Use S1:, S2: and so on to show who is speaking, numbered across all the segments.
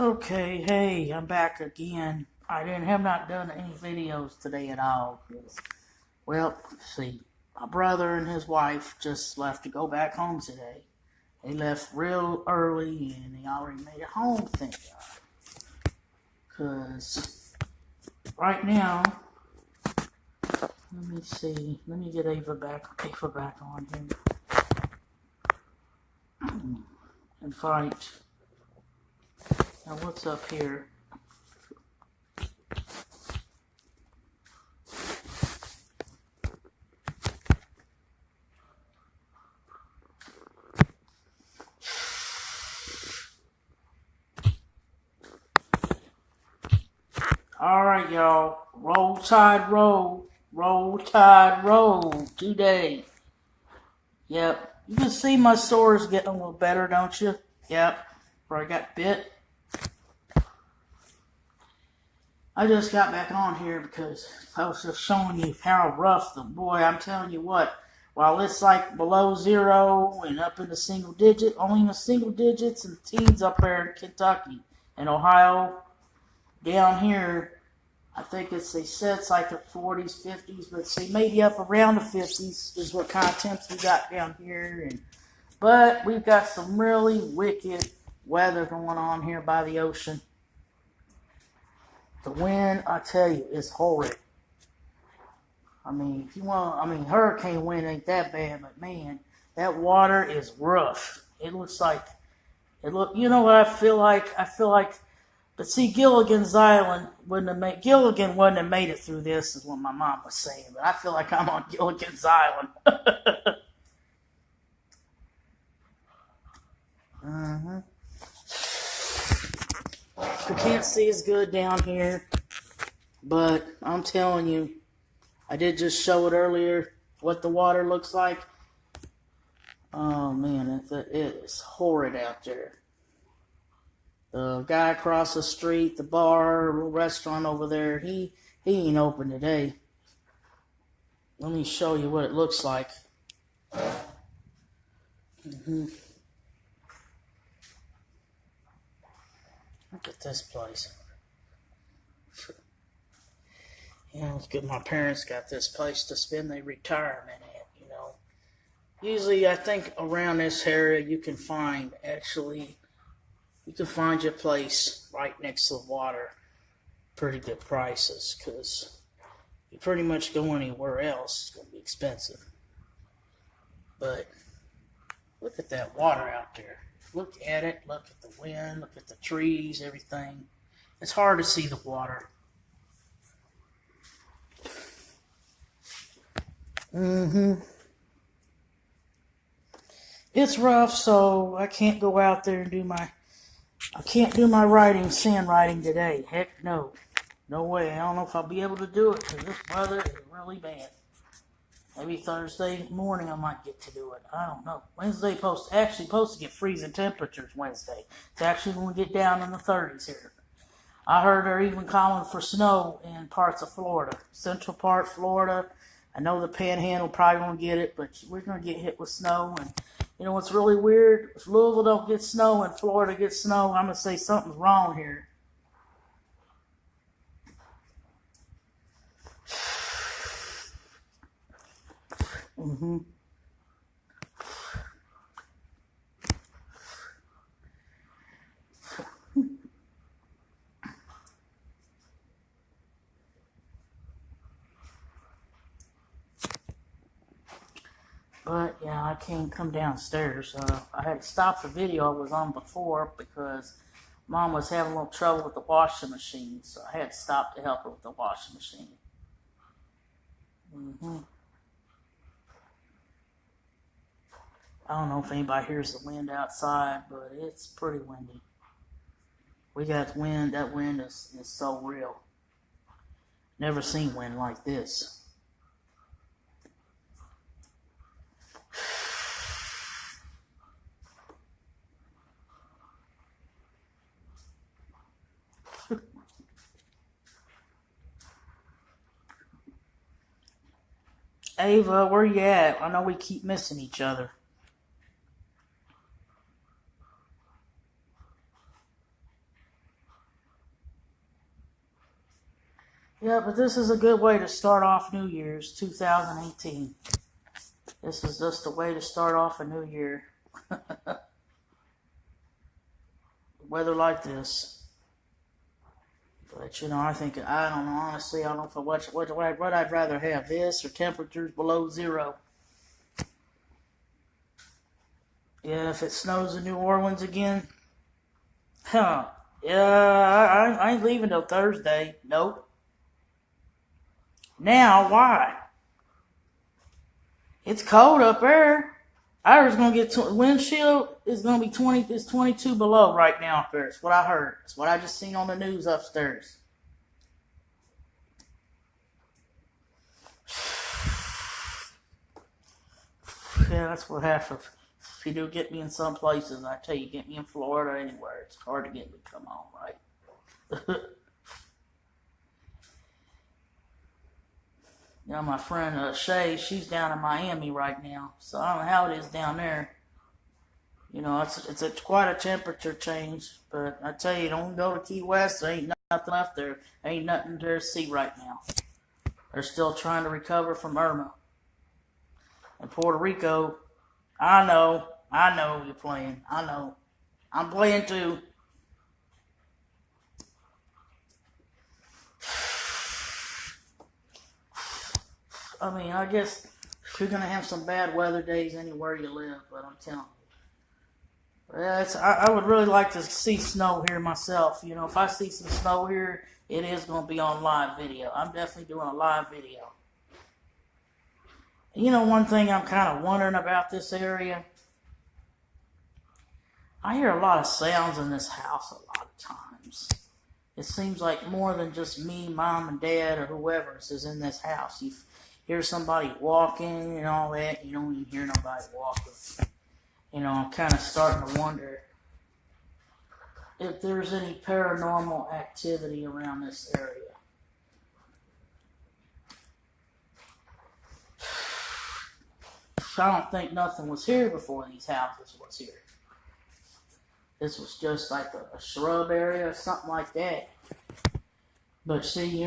S1: Okay, hey, I'm back again. I have not done any videos today at all. Well, see, my brother and his wife just left to go back home today. They left real early and they already made it home, thank God. Because right now, let me see, let me get Ava back on here and fight. Now what's up here? Alright, y'all. Roll Tide Roll. Roll Tide Roll today. Yep. You can see my sore is getting a little better, don't you? Yep. Where I got bit. I just got back on here because I was just showing you how rough the boy, I'm telling you what, while it's like below zero and up in the single digit, only in the single digits and teens up there in Kentucky and Ohio, down here, I think they said it's like the 40s, 50s, but see, maybe up around the 50s is what kind of temps we got down here. But we've got some really wicked weather going on here by the ocean. The wind, I tell you, is horrid. I mean, hurricane wind ain't that bad, but man, that water is rough. You know what I feel like? But see, Gilligan wouldn't have made it through this, is what my mom was saying. But I feel like I'm on Gilligan's Island. You can't see as good down here, but I'm telling you, I did just show it earlier what the water looks like. Oh man, it is horrid out there. The guy across the street, the bar, little restaurant over there, he ain't open today. Let me show you what it looks like. Look at this place. Yeah, it's good my parents got this place to spend their retirement at, you know. Usually, I think around this area you can find your place right next to the water, pretty good prices, because you pretty much go anywhere else, it's going to be expensive. But look at that water out there. Look at it, look at the wind, look at the trees, everything. It's hard to see the water. It's rough, so I can't go out there and I can't do my sand riding today. Heck no. No way. I don't know if I'll be able to do it because this weather is really bad. Maybe Thursday morning I might get to do it. I don't know. Wednesday supposed to get freezing temperatures Wednesday. It's actually going to get down in the 30s here. I heard they're even calling for snow in parts of Florida. Central part Florida. I know the Panhandle probably won't get it, but we're going to get hit with snow. And you know what's really weird? If Louisville don't get snow and Florida gets snow, I'm going to say something's wrong here. But yeah, I can't come downstairs. I had to stop the video I was on before because Mom was having a little trouble with the washing machine, so I had to stop to help her with the washing machine. I don't know if anybody hears the wind outside, but it's pretty windy. We got wind. That wind is so real. Never seen wind like this. Ava, where you at? I know we keep missing each other. Yeah, but this is a good way to start off New Year's 2018. This is just a way to start off a new year. Weather like this. But I think I don't know. Honestly, I don't know if what I'd rather have, this or temperatures below zero. Yeah, if it snows in New Orleans again, huh? Yeah, I ain't leaving till Thursday. Nope. Now why? It's cold up there. I was gonna get windshield is gonna be 20. It's 22 below right now up there. It's what I heard. It's what I just seen on the news upstairs. Yeah, that's what happens. If you do get me in some places, I tell you, get me in Florida, anywhere. It's hard to get me to come home, right? My friend Shay, she's down in Miami right now, so I don't know how it is down there. It's quite a temperature change, but I tell you, don't go to Key West. There ain't nothing left there. Ain't nothing there to see right now. They're still trying to recover from Irma. And Puerto Rico, I know you're playing. I know. I'm playing too. I mean, I guess you're going to have some bad weather days anywhere you live, but I'm telling you. I would really like to see snow here myself. If I see some snow here, it is going to be on live video. I'm definitely doing a live video. One thing I'm kind of wondering about this area, I hear a lot of sounds in this house a lot of times. It seems like more than just me, mom, and dad, or whoever is in this house. You hear somebody walking and all that. You don't even hear nobody walking. I'm kind of starting to wonder if there's any paranormal activity around this area. I don't think nothing was here before these houses was here. This was just like a shrub area or something like that. But see,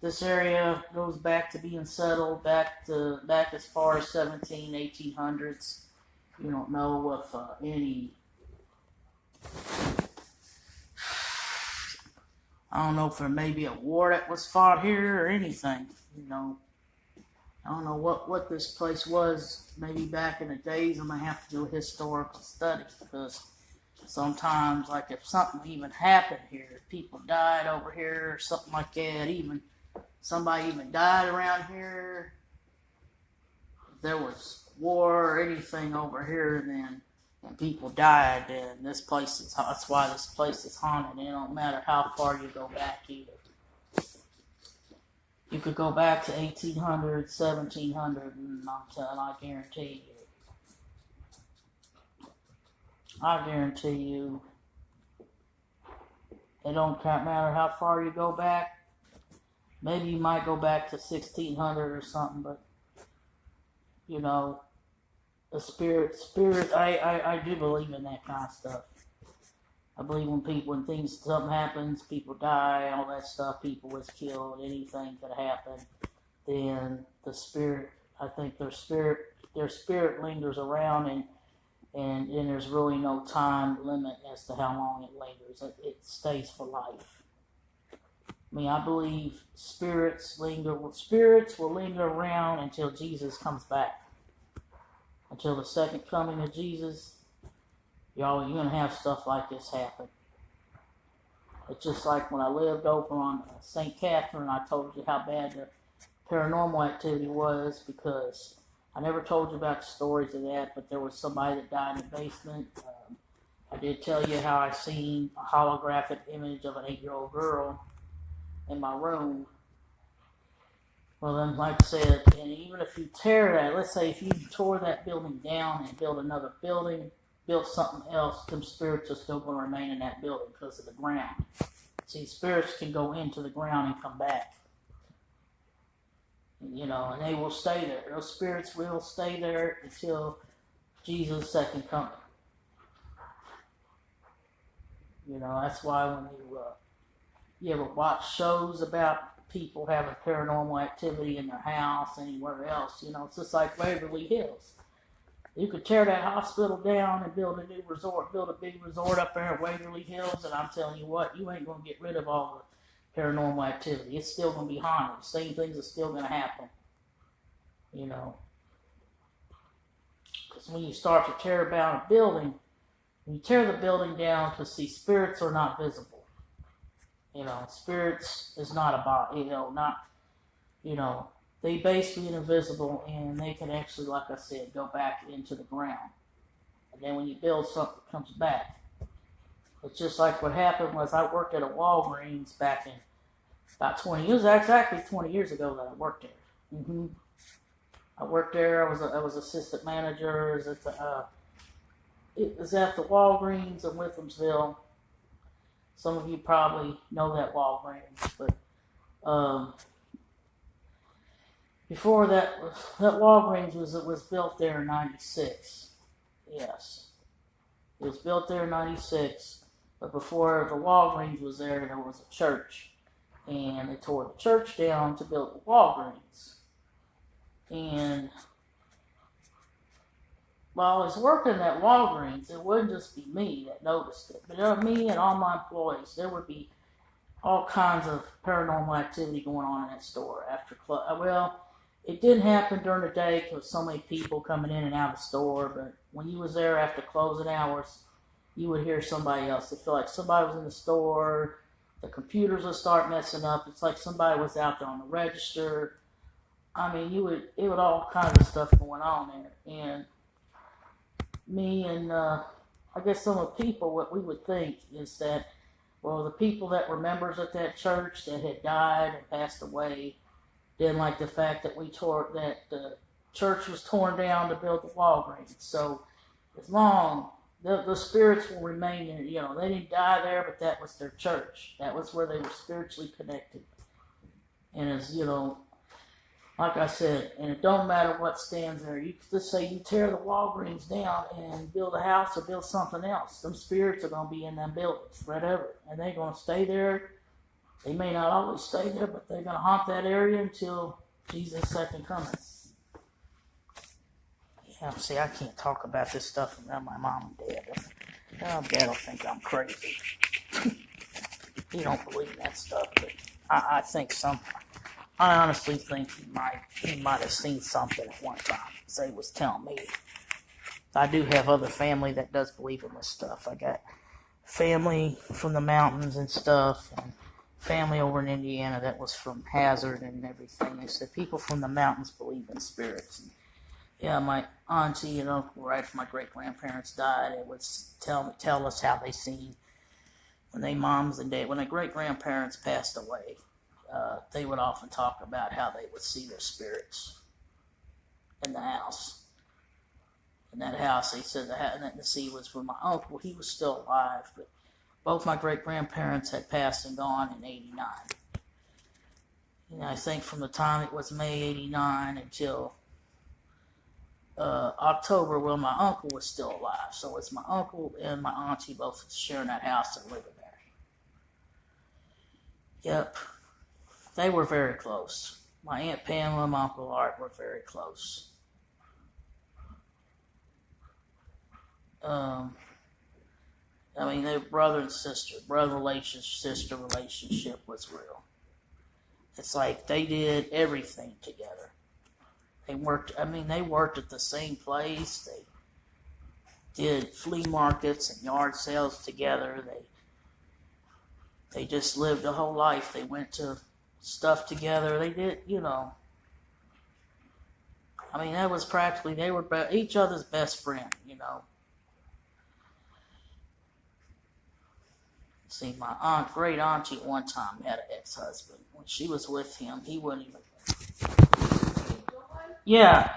S1: this area goes back to being settled back as far as 1800s. You don't know if any, I don't know if there may be a war that was fought here or anything. I don't know what this place was. Maybe back in the days, I'm gonna have to do a historical study, because sometimes, like, if something even happened here, if people died over here or something like that, even somebody even died around here, if there was war or anything over here, then and people died, then that's why this place is haunted. It don't matter how far you go back either. You could go back to 1800, 1700, and I guarantee you, it don't matter how far you go back. Maybe you might go back to 1600 or something, but the spirit. I do believe in that kind of stuff. I believe when something happens, people die, all that stuff, people was killed, anything could happen, then the spirit, I think their spirit lingers around, and there's really no time limit as to how long it lingers. It stays for life. I mean, I believe spirits will linger around until Jesus comes back. Until the second coming of Jesus, you're going to have stuff like this happen. It's just like when I lived over on St. Catherine, I told you how bad the paranormal activity was, because I never told you about the stories of that, but there was somebody that died in the basement. I did tell you how I seen a holographic image of an 8-year-old girl in my room. Well, then, like I said, and even if you tear that, let's say if you tore that building down and built another building, built something else, them spirits are still going to remain in that building because of the ground. See, spirits can go into the ground and come back. And they will stay there. Those spirits will stay there until Jesus' second coming. That's why when You ever watch shows about people having paranormal activity in their house, anywhere else? It's just like Waverly Hills. You could tear that hospital down and build a new resort, build a big resort up there at Waverly Hills, and I'm telling you what, you ain't going to get rid of all the paranormal activity. It's still going to be haunted. Same things are still going to happen. Because when you start to tear down a building, when you tear the building down, because see, spirits are not visible. Spirits is not a body, they basically invisible, and they can actually, like I said, go back into the ground. And then when you build something, it comes back. It's just like what happened was I worked at a Walgreens back in about 20 years, exactly 20 years ago that I worked there. I worked there, I was assistant manager, it was at the Walgreens in Withamsville. Some of you probably know that Walgreens, but before that Walgreens was built there in '96. Yes, it was built there in '96. But before the Walgreens was there was a church, and they tore the church down to build the Walgreens. And while I was working at Walgreens, it wouldn't just be me that noticed it, but me and all my employees. There would be all kinds of paranormal activity going on in that store after it didn't happen during the day because so many people coming in and out of the store, but when you was there after closing hours, you would hear somebody else. It felt like somebody was in the store, the computers would start messing up. It's like somebody was out there on the register. I mean, it would all kinds of stuff going on there. And me and I guess some of the people, what we would think is that, well, the people that were members at that church that had died and passed away didn't like the fact that that the church was torn down to build the Walgreens. So as long the spirits will remain there, they didn't die there, but that was their church. That was where they were spiritually connected. And as like I said, and it don't matter what stands there. You just say you tear the Walgreens down and build a house or build something else. Them spirits are going to be in them buildings forever. And they're going to stay there. They may not always stay there, but they're going to haunt that area until Jesus' second coming. Yeah, see, I can't talk about this stuff around my mom and dad. Dad will think I'm crazy. He don't believe in that stuff, but I think I honestly think he might have seen something at one time. So he was telling me. I do have other family that does believe in this stuff. I got family from the mountains and stuff, and family over in Indiana that was from Hazard and everything. They said people from the mountains believe in spirits. And yeah, my auntie and uncle, right after my great-grandparents died, it would tell us how they seen when their great-grandparents passed away. They would often talk about how they would see their spirits in the house. In that house, they said the sea was for my uncle. He was still alive, but both my great-grandparents had passed and gone in '89. I think from the time it was May '89 until October, well, my uncle was still alive. So it's my uncle and my auntie both sharing that house and living there. Yep. They were very close. My Aunt Pamela and my Uncle Art were very close. They were brother and sister. Sister relationship was real. It's like they did everything together. They worked at the same place. They did flea markets and yard sales together. They just lived a whole life. They went to stuff together. They did, that was practically, they were each other's best friend, See, my great auntie one time had an ex-husband. When she was with him, he wouldn't even. Yeah.